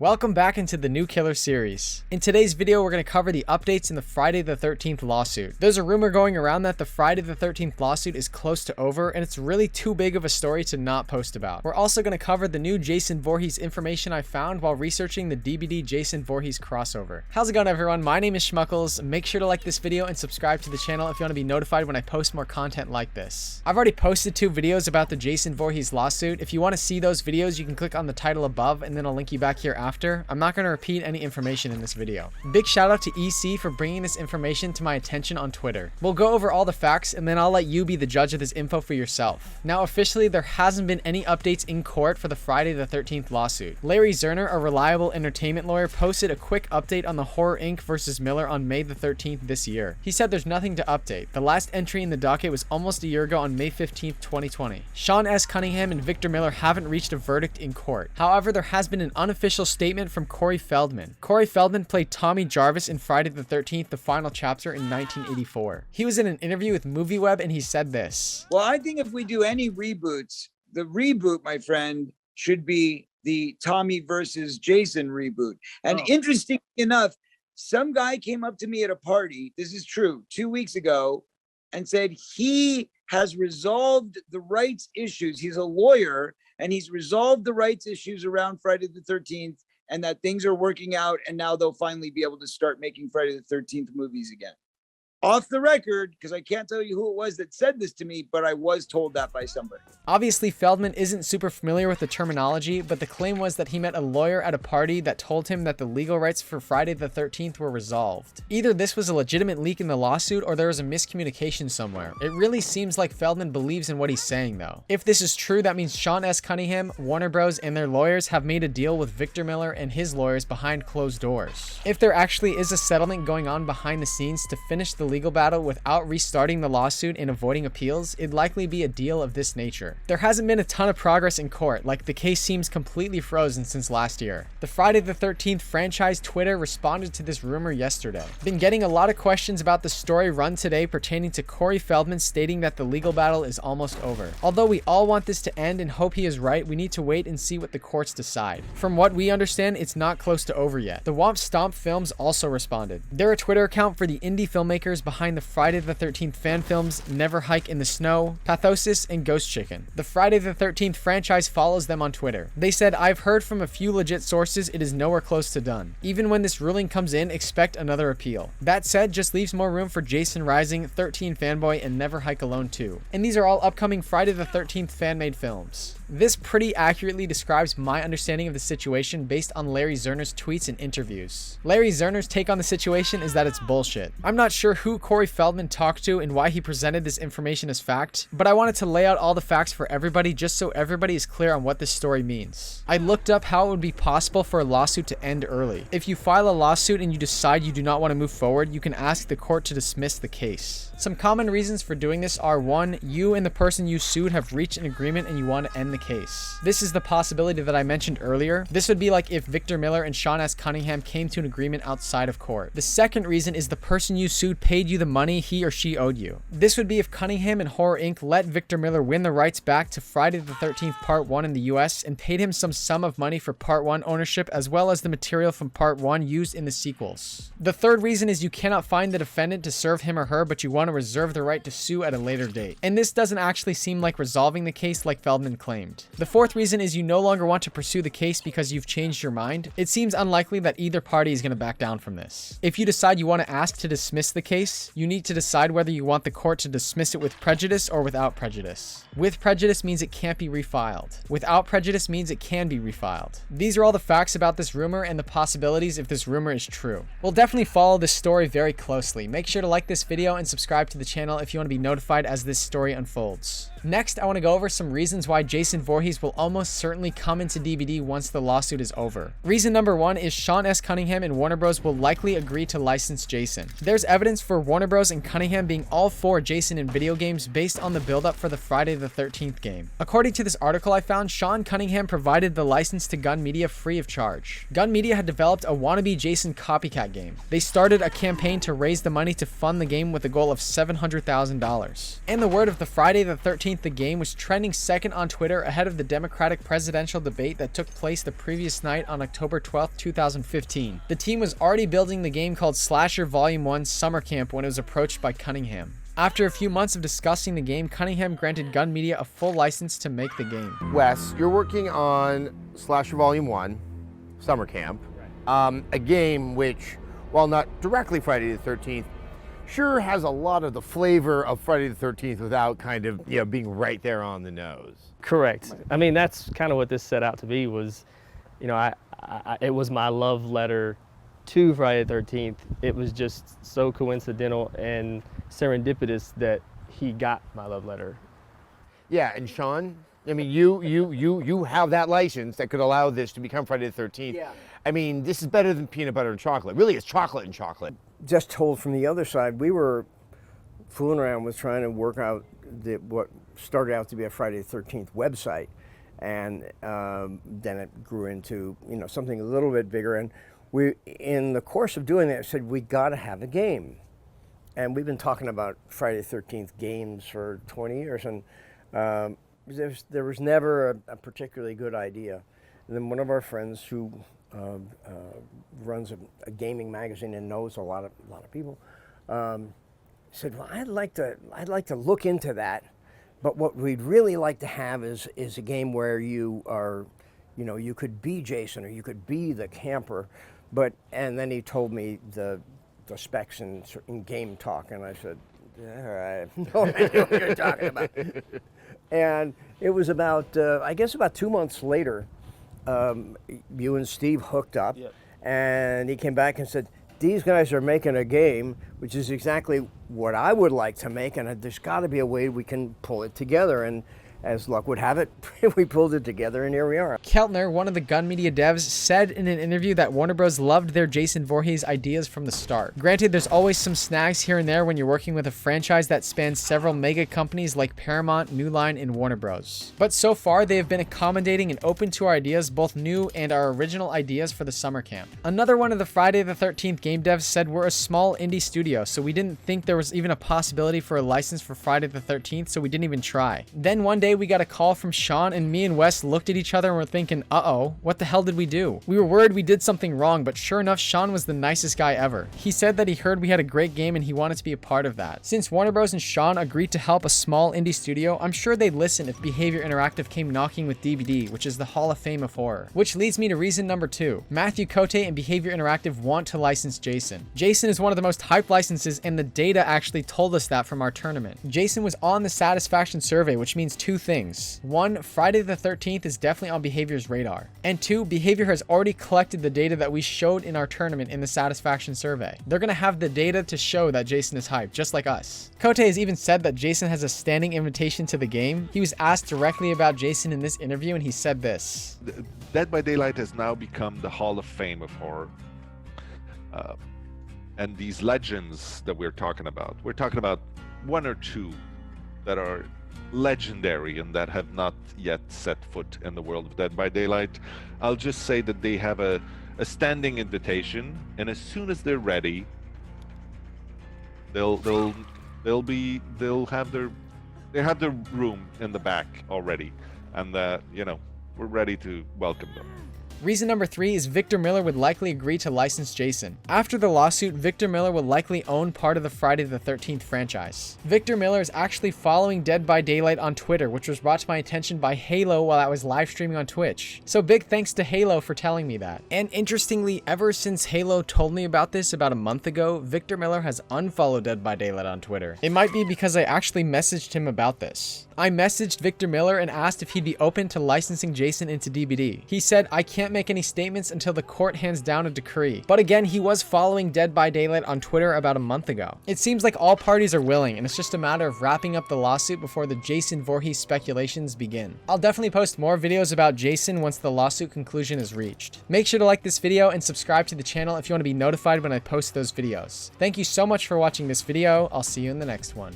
Welcome back into the New Killer series. In today's video, we're going to cover the updates in the Friday the 13th lawsuit. There's a rumor going around that the Friday the 13th lawsuit is close to over, and it's really too big of a story to not post about. We're also going to cover the new Jason Voorhees information I found while researching the DBD Jason Voorhees crossover. How's it going, everyone? My name is Schmuckles. Make sure to like this video and subscribe to the channel if you want to be notified when I post more content like this. I've already posted 2 videos about the Jason Voorhees lawsuit. If you want to see those videos, you can click on the title above, and then I'll link you back here after. I'm not going to repeat any information in this video. Big shout out to EC for bringing this information to my attention on Twitter. We'll go over all the facts and then I'll let you be the judge of this info for yourself. Now, officially, there hasn't been any updates in court for the Friday the 13th lawsuit. Larry Zerner, a reliable entertainment lawyer, posted a quick update on the Horror Inc. versus Miller on May the 13th this year. He said there's nothing to update. The last entry in the docket was almost a year ago on May 15th, 2020. Sean S. Cunningham and Victor Miller haven't reached a verdict in court. However, there has been an unofficial statement from Corey Feldman. Corey Feldman played Tommy Jarvis in Friday the 13th, the final chapter in 1984. He was in an interview with MovieWeb and he said this. Well, I think if we do any reboots, the reboot, my friend, should be the Tommy versus Jason reboot. And interesting enough, some guy came up to me at a party, this is true, 2 weeks ago, and said he has resolved the rights issues. He's a lawyer and he's resolved the rights issues around Friday the 13th, and that things are working out, and now they'll finally be able to start making Friday the 13th movies again. Off the record, because I can't tell you who it was that said this to me, but I was told that by somebody. Obviously, Feldman isn't super familiar with the terminology, but the claim was that he met a lawyer at a party that told him that the legal rights for Friday the 13th were resolved. Either this was a legitimate leak in the lawsuit or there was a miscommunication somewhere. It really seems like Feldman believes in what he's saying, though. If this is true, that means Sean S. Cunningham, Warner Bros., and their lawyers have made a deal with Victor Miller and his lawyers behind closed doors. If there actually is a settlement going on behind the scenes to finish the legal battle without restarting the lawsuit and avoiding appeals, it'd likely be a deal of this nature. There hasn't been a ton of progress in court, like the case seems completely frozen since last year. The Friday the 13th franchise Twitter responded to this rumor yesterday. Been getting a lot of questions about the story run today pertaining to Corey Feldman stating that the legal battle is almost over. Although we all want this to end and hope he is right, we need to wait and see what the courts decide. From what we understand, it's not close to over yet. The Womp Stomp Films also responded. They're a Twitter account for the indie filmmakers behind the Friday the 13th fan films Never Hike in the Snow, Pathosis, and Ghost Chicken. The Friday the 13th franchise follows them on Twitter. They said, "I've heard from a few legit sources it is nowhere close to done. Even when this ruling comes in, expect another appeal. That said, just leaves more room for Jason Rising, 13 Fanboy, and Never Hike Alone 2. And these are all upcoming Friday the 13th fan-made films." This pretty accurately describes my understanding of the situation based on Larry Zerner's tweets and interviews. Larry Zerner's take on the situation is that it's bullshit. I'm not sure who Corey Feldman talked to and why he presented this information as fact, but I wanted to lay out all the facts for everybody just so everybody is clear on what this story means. I looked up how it would be possible for a lawsuit to end early. If you file a lawsuit and you decide you do not want to move forward, you can ask the court to dismiss the case. Some common reasons for doing this are 1. You and the person you sued have reached an agreement and you want to end the case. This is the possibility that I mentioned earlier. This would be like if Victor Miller and Sean S. Cunningham came to an agreement outside of court. The second reason is the person you sued paid you the money he or she owed you. This would be if Cunningham and Horror Inc. let Victor Miller win the rights back to Friday the 13th Part 1 in the US and paid him some sum of money for Part 1 ownership as well as the material from Part 1 used in the sequels. The third reason is you cannot find the defendant to serve him or her, but you want to reserve the right to sue at a later date. And this doesn't actually seem like resolving the case like Feldman claimed. The fourth reason is you no longer want to pursue the case because you've changed your mind. It seems unlikely that either party is going to back down from this. If you decide you want to ask to dismiss the case, you need to decide whether you want the court to dismiss it with prejudice or without prejudice. With prejudice means it can't be refiled. Without prejudice means it can be refiled. These are all the facts about this rumor and the possibilities if this rumor is true. We'll definitely follow this story very closely. Make sure to like this video and subscribe to the channel if you want to be notified as this story unfolds. Next, I want to go over some reasons why Jason Voorhees will almost certainly come into DBD once the lawsuit is over. Reason number 1 is Sean S. Cunningham and Warner Bros. Will likely agree to license Jason. There's evidence for Warner Bros. And Cunningham being all for Jason in video games based on the build-up for the Friday the 13th game. According to this article I found, Sean Cunningham provided the license to Gun Media free of charge. Gun Media had developed a wannabe Jason copycat game. They started a campaign to raise the money to fund the game with a goal of $700,000. And the word of the Friday the 13th 13th, the game was trending second on Twitter ahead of the Democratic presidential debate that took place the previous night on October 12th, 2015. The team was already building the game called Slasher Volume 1 Summer Camp when it was approached by Cunningham. After a few months of discussing the game, Cunningham granted Gun Media a full license to make the game. Wes, you're working on Slasher Volume 1 Summer Camp, a game which, while not directly Friday the 13th, sure has a lot of the flavor of Friday the 13th without kind of, being right there on the nose. Correct. I mean, that's kind of what this set out to be was, it was my love letter to Friday the 13th. It was just so coincidental and serendipitous that he got my love letter. Yeah, and Sean, I mean, you have that license that could allow this to become Friday the 13th. Yeah. I mean, this is better than peanut butter and chocolate. Really, it's chocolate and chocolate. Just told from the other side, we were fooling around with trying to work out what started out to be a Friday the 13th website, and then it grew into something a little bit bigger. And we, in the course of doing that, said we got to have a game, and we've been talking about Friday the 13th games for 20 years, and there was never a particularly good idea. And then one of our friends who runs a gaming magazine and knows a lot of people, said, "Well, I'd like to look into that, but what we'd really like to have is a game where you are, you could be Jason or you could be the camper." And then he told me the specs in game talk, and I said, "All right, no idea what you're talking about." And it was about, I guess about 2 months later, you and Steve hooked up, Yep. And he came back and said, "These guys are making a game, which is exactly what I would like to make, and there's got to be a way we can pull it together." And as luck would have it, we pulled it together, and here we are. Keltner, one of the Gun Media devs, said in an interview that Warner Bros. Loved their Jason Voorhees ideas from the start. Granted, there's always some snags here and there when you're working with a franchise that spans several mega companies like Paramount, New Line, and Warner Bros. But so far, they have been accommodating and open to our ideas, both new and our original ideas for the summer camp. Another one of the Friday the 13th game devs said we're a small indie studio, so we didn't think there was even a possibility for a license for Friday the 13th, so we didn't even try. Then one day, we got a call from Sean, and me and Wes looked at each other and were thinking, uh-oh, what the hell did we do? We were worried we did something wrong, but sure enough, Sean was the nicest guy ever. He said that he heard we had a great game and he wanted to be a part of that. Since Warner Bros. And Sean agreed to help a small indie studio, I'm sure they'd listen if Behavior Interactive came knocking with DBD, which is the Hall of Fame of horror. Which leads me to reason number 2. Matthew Cote and Behavior Interactive want to license Jason. Jason is one of the most hyped licenses, and the data actually told us that from our tournament. Jason was on the satisfaction survey, which means 2 things. 1, Friday the 13th is definitely on Behavior's radar. And 2, Behavior has already collected the data that we showed in our tournament in the satisfaction survey. They're gonna have the data to show that Jason is hyped, just like us. Cote has even said that Jason has a standing invitation to the game. He was asked directly about Jason in this interview, and he said this. Dead by Daylight has now become the Hall of Fame of horror. And these legends that we're talking about 1 or 2 that are legendary and that have not yet set foot in the world of Dead by Daylight. I'll just say that they have a standing invitation, and as soon as they're ready, they'll have their room in the back already, and we're ready to welcome them. Reason number 3 is Victor Miller would likely agree to license Jason. After the lawsuit, Victor Miller will likely own part of the Friday the 13th franchise. Victor Miller is actually following Dead by Daylight on Twitter, which was brought to my attention by Halo while I was live streaming on Twitch. So big thanks to Halo for telling me that. And interestingly, ever since Halo told me about this about a month ago, Victor Miller has unfollowed Dead by Daylight on Twitter. It might be because I actually messaged him about this. I messaged Victor Miller and asked if he'd be open to licensing Jason into DBD. He said, "I can't make any statements until the court hands down a decree." But again, he was following Dead by Daylight on Twitter about a month ago. It seems like all parties are willing, and it's just a matter of wrapping up the lawsuit before the Jason Voorhees speculations begin. I'll definitely post more videos about Jason once the lawsuit conclusion is reached. Make sure to like this video and subscribe to the channel if you want to be notified when I post those videos. Thank you so much for watching this video. I'll see you in the next one.